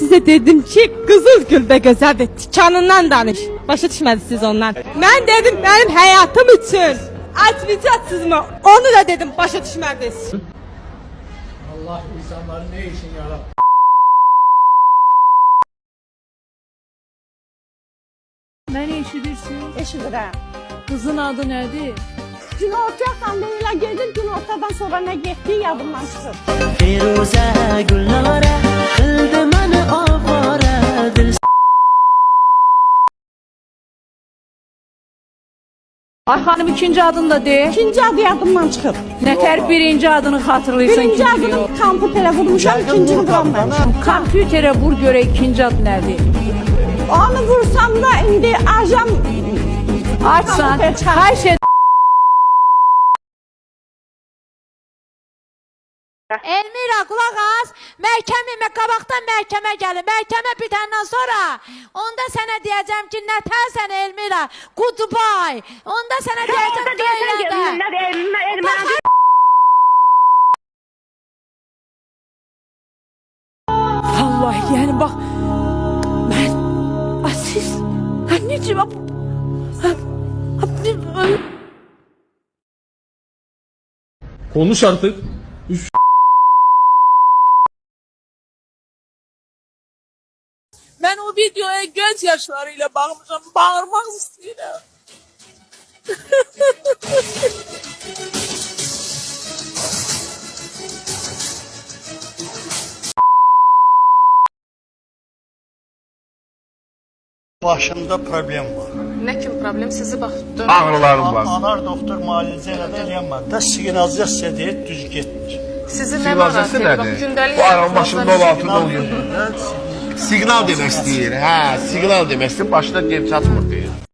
sizə dedim ki, Qızılgül də gözəldir, tikanından danış. Başa düşmədiniz ondan. Mən dedim mənim həyatım üçün. Açmayacaqsınızmı? Onu da dedim, başa düşmədiniz. Allah insanların ne için yarattı? Məni eşidirsiniz? Eşidirəm. Qızın adı nədir? Günortaya xanımla gedir, günortadan sonra nə getdiyi yadımdan çıxır. Firuze Gülnare kıldı beni avare dil. Ay xanım, ikinci adını da de. İkinci adı yadımdan çıxır. Nətər birinci adını xatırlayırsan, Birinci ikinci yox. adını kompüterə vurmuşam, ikincini vuramam. Kompüterə vur görə ikinci adı nədir? Onu vursam da indi ajan Açsan, kompüterə çıxar. hər şey... Elmira, qulaq as, məhkəmə qabaqdan məhkəmə gəlir, məhkəmə bitəndən sonra onda sənə deyəcəm ki, nətərsən Elmira, goodbye, onda sənə deyəcəm döylədə. Vallahi yəni bax, mən, siz, anneciğim, Konuş artık. Ben o videoya göz yaşlarıyla bakmışım, bağırmak istiyorum. Başımda problem var. Ne kim problem? Sizi bak. Ağrılarım var. Anar doktor müalicə elədi, eləyənmədi. Də siqnalizasiya deyir, düz getmir. Sizi ne narahat ediyor? Bak gündəlik Bu aranın başında həyatınızda olan altında oluyor. Signal demək istəyir. Hə, signal demək istəyir. Başına gem çatmır deyir.